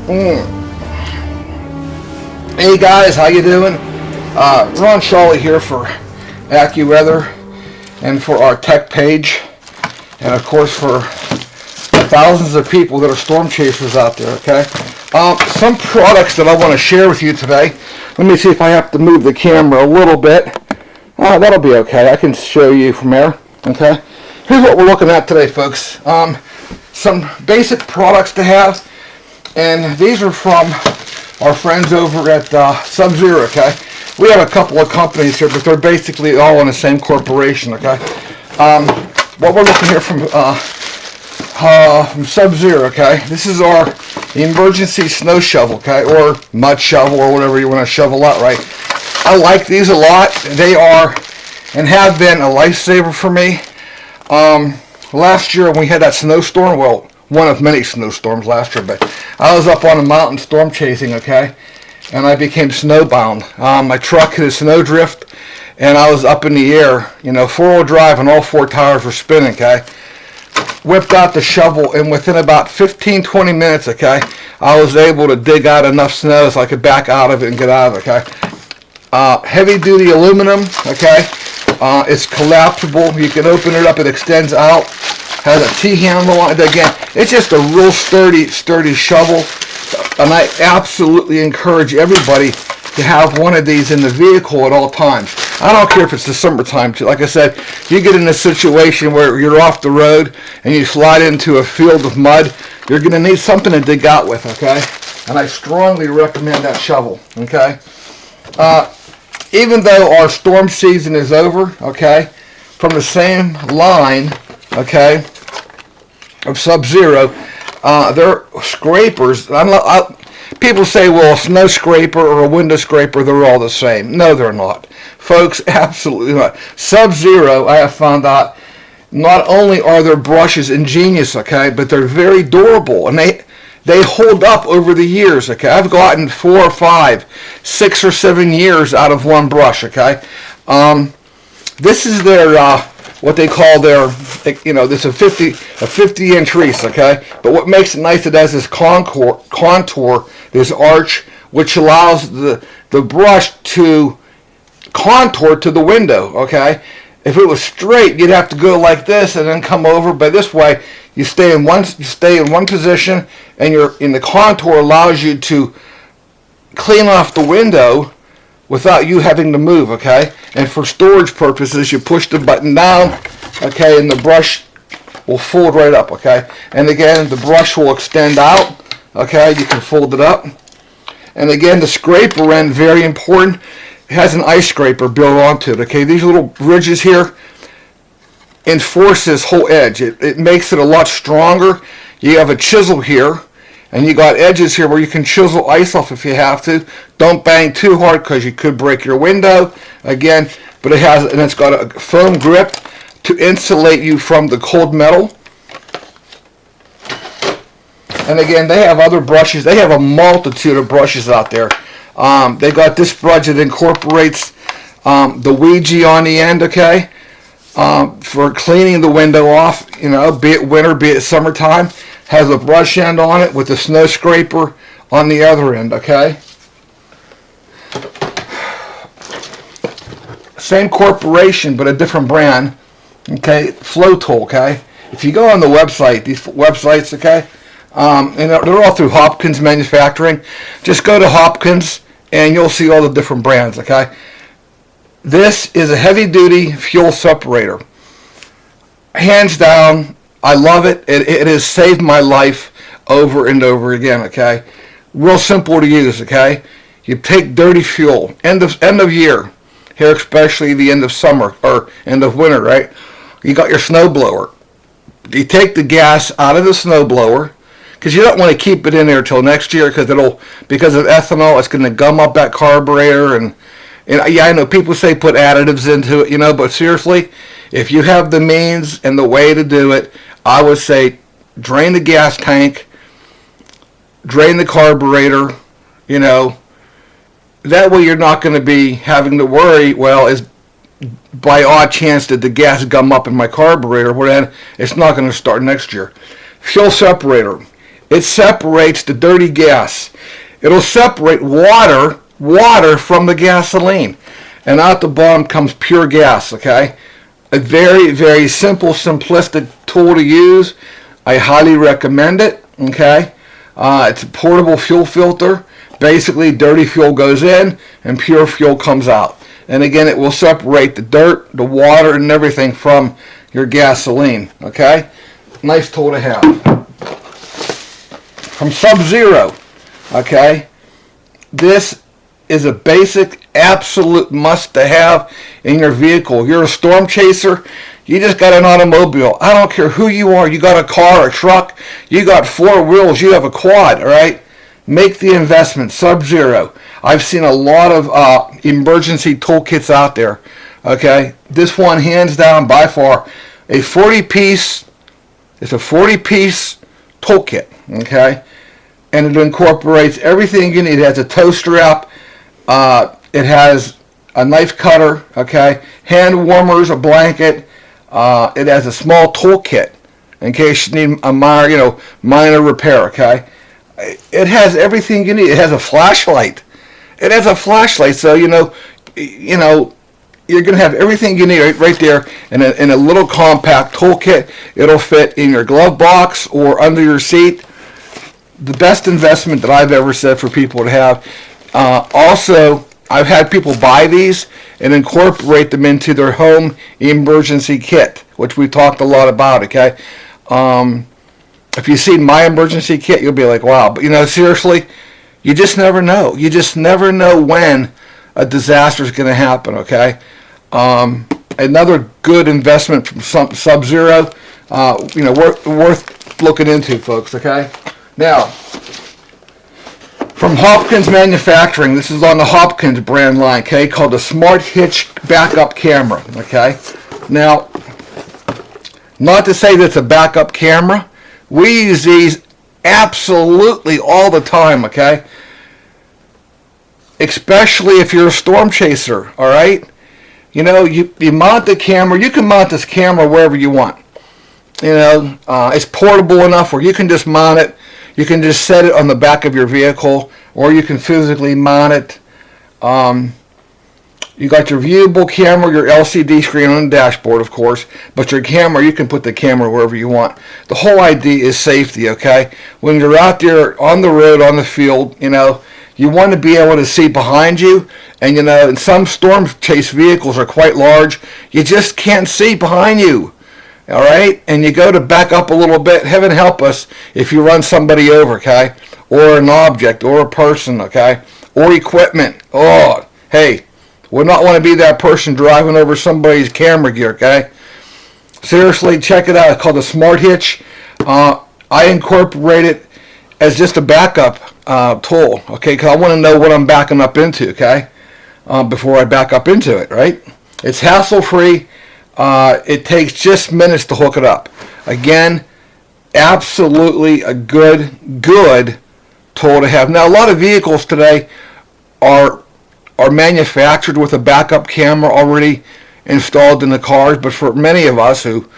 Hey guys, how you doing? Ron Shawley here for AccuWeather and for our tech page, and of course for the thousands of people that are storm chasers out there. Okay, some products that I want to share with you today. Let me see if I have to move the camera a little bit. That'll be okay. I can show you from there. Okay, here's what we're looking at today, folks. Some basic products to have, and these are from our friends over at Sub-Zero. Okay, we have a couple of companies here, but they're basically all in the same corporation. Okay, what we're looking here from Sub-Zero. Okay, this is our emergency snow shovel. Okay, or mud shovel, or whatever you want to shovel out. Right. I like these a lot. They are and have been a lifesaver for me. Last year when we had that snowstorm, well, one of many snowstorms last year, but I was up on a mountain storm chasing, okay, and I became snowbound. My truck hit a snowdrift, and I was up in the air, you know, four-wheel drive, and all four tires were spinning, okay. Whipped out the shovel, and within about 15-20 minutes, okay, I was able to dig out enough snow so I could back out of it and get out of it, okay. Heavy-duty aluminum, okay. It's collapsible. You can open it up. It extends out. Has a T-handle on it. Again, it's just a real sturdy shovel. And I absolutely encourage everybody to have one of these in the vehicle at all times. I don't care if it's the summertime. Like I said, you get in a situation where you're off the road and you slide into a field of mud, you're going to need something to dig out with, okay? And I strongly recommend that shovel, okay? Even though our storm season is over, okay, from the same line, okay, of Sub-Zero, they're scrapers. People say, well, a snow scraper or a window scraper, they're all the same. No, they're not. Folks, absolutely not. Sub-Zero, I have found out, not only are their brushes ingenious, okay, but they're very durable, and they hold up over the years, okay? I've gotten 4 or 5, 6 or 7 years out of one brush, okay? This is their, what they call their, you know, this is a 50-inch reese, okay? But what makes it nice, it has this contour, this arch, which allows the brush to contour to the window, okay? If it was straight, you'd have to go like this and then come over, but this way, you stay in one position, and the contour allows you to clean off the window without you having to move, okay? And for storage purposes, you push the button down, okay, and the brush will fold right up, okay? And again, the brush will extend out, okay? You can fold it up. And again, the scraper end, very important, it has an ice scraper built onto it, okay? These little ridges here enforce this whole edge. It makes it a lot stronger. You have a chisel here, and you got edges here where you can chisel ice off if you have to. Don't bang too hard because you could break your window. Again, but it's got a firm grip to insulate you from the cold metal. And again, they have other brushes. They have a multitude of brushes out there. They got this brush that incorporates the Ouija on the end, okay? For cleaning the window off, you know, be it winter, be it summertime. Has a brush end on it with a snow scraper on the other end, okay? Same corporation, but a different brand, okay? Flow Tool, okay? If you go on the website, these websites, okay? And they're all through Hopkins Manufacturing. Just go to Hopkins, and you'll see all the different brands, okay? This is a heavy-duty fuel separator. Hands down, I love it. It has saved my life over and over again, okay? Real simple to use, okay? You take dirty fuel, end of year, here especially the end of summer, or end of winter, right? You got your snow blower. You take the gas out of the snow blower, because you don't want to keep it in there until next year, because of ethanol, it's going to gum up that carburetor, and yeah, I know people say put additives into it, you know, but seriously, if you have the means and the way to do it, I would say drain the gas tank, drain the carburetor, you know. That way you're not going to be having to worry, well, is by odd chance did the gas gum up in my carburetor, well then it's not going to start next year. Fuel separator. it separates the dirty gas. It'll separate water from the gasoline. And out the bottom comes pure gas, okay? A very, very simple, simplistic tool to use. I highly recommend it, okay? It's a portable fuel filter. Basically, dirty fuel goes in and pure fuel comes out. And again, it will separate the dirt, the water, and everything from your gasoline, okay? Nice tool to have. From Sub-Zero, okay? This is a basic, absolute must-to-have in your vehicle. You're a storm chaser, you just got an automobile. I don't care who you are. You got a car, a truck, you got four wheels, you have a quad, all right? Make the investment, Sub-Zero. I've seen a lot of emergency toolkits out there, okay? This one, hands down, by far, a 40-piece, it's a 40-piece toolkit, okay? And it incorporates everything you need. It has a tow strap, it has a knife cutter, okay? Hand warmers, a blanket. It has a small toolkit in case you need a minor repair, okay? It has everything you need. It has a flashlight. It has a flashlight, so you're going to have everything you need right there in a little compact toolkit. It'll fit in your glove box or under your seat. The best investment that I've ever said for people to have. Also, I've had people buy these and incorporate them into their home emergency kit, which we talked a lot about, okay? If you've seen my emergency kit, you'll be like, wow. But, seriously, you just never know. You just never know when a disaster is going to happen, okay? Another good investment from Sub-Zero, worth looking into, folks, okay? Now, from Hopkins Manufacturing, this is on the Hopkins brand line, okay, called the Smart Hitch Backup Camera, okay? Now, not to say that it's a backup camera, we use these absolutely all the time, okay? Especially if you're a storm chaser, all right? You mount the camera. You can mount this camera wherever you want. It's portable enough where you can just mount it. You can just set it on the back of your vehicle, or you can physically mount it. You got your viewable camera, your LCD screen on the dashboard, of course, but your camera, you can put the camera wherever you want. The whole idea is safety, okay? When you're out there on the road, on the field, you want to be able to see behind you, and and some storm chase vehicles are quite large. You just can't see behind you, all right? And you go to back up a little bit. Heaven help us if you run somebody over, okay? Or an object, or a person, okay? Or equipment. Oh, hey. Would not want to be that person driving over somebody's camera gear, okay? Seriously, check it out. It's called the Smart Hitch. I incorporate it as just a backup tool, okay? Because I want to know what I'm backing up into, okay? Before I back up into it, right? It's hassle-free. It takes just minutes to hook it up. Again, absolutely a good tool to have. Now, a lot of vehicles today are manufactured with a backup camera already installed in the cars, but for many of us who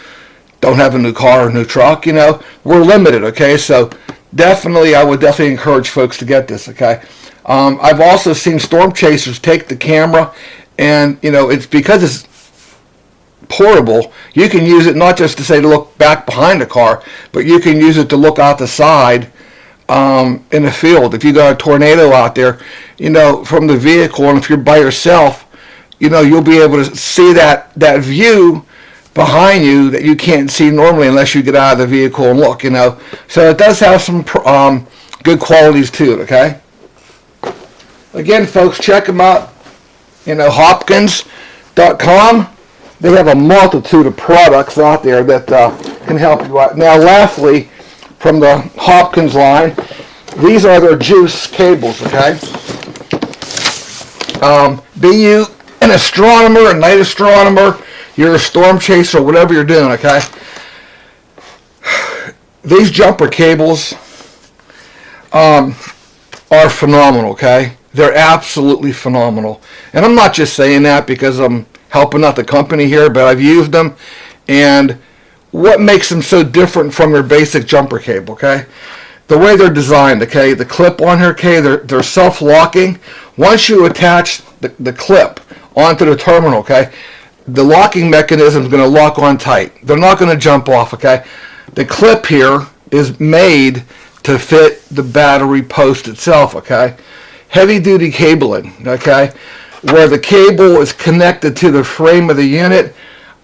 don't have a new car or new truck, we're limited, okay? So I would definitely encourage folks to get this, okay? I've also seen storm chasers take the camera, and it's because it's portable, you can use it not just to look back behind the car, but you can use it to look out the side in the field. If you got a tornado out there, from the vehicle, and if you're by yourself, you'll be able to see that view behind you that you can't see normally unless you get out of the vehicle and look, So it does have some good qualities to it, okay? Again, folks, check them out, Hopkins.com. They have a multitude of products out there that can help you out. Now, lastly, from the Hopkins line, these are their juice cables, okay? Be you an astronomer, a night astronomer, you're a storm chaser, whatever you're doing, okay? These jumper cables are phenomenal, okay? They're absolutely phenomenal. And I'm not just saying that because I'm helping out the company here, but I've used them. And what makes them so different from your basic jumper cable, okay? the way they're designed, okay, the clip on here, okay, they're self-locking. Once you attach the clip onto the terminal, okay, the locking mechanism is going to lock on tight. They're not going to jump off, okay. The clip here is made to fit the battery post itself, okay. Heavy duty cabling, okay, where the cable is connected to the frame of the unit.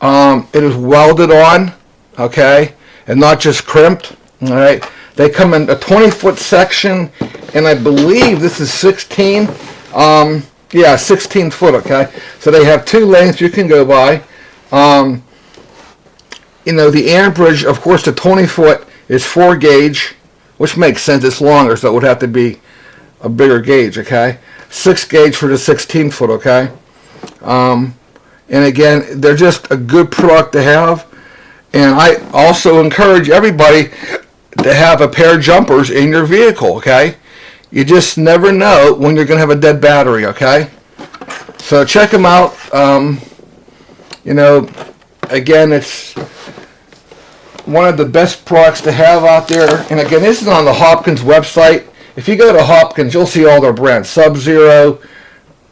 It is welded on, okay, and not just crimped. All right, they come in a 20-foot section, and I believe this is 16. Yeah, 16 foot. Okay, so they have two lengths you can go by. You know, the amperage, of course, the 20-foot is 4 gauge, which makes sense. It's longer, so it would have to be a bigger gauge. Okay, 6 gauge for the 16 foot. Okay. And again, they're just a good product to have. And I also encourage everybody to have a pair of jumpers in your vehicle, okay? You just never know when you're going to have a dead battery, okay? So check them out. You know, again, it's one of the best products to have out there. And again, this is on the Hopkins website. If you go to Hopkins, you'll see all their brands. Sub-Zero,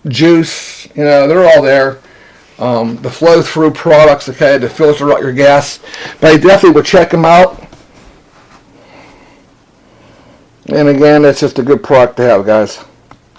Juice, you know, they're all there. The flow-through products, okay, to filter out your gas. But I definitely would check them out. And again, it's just a good product to have, guys.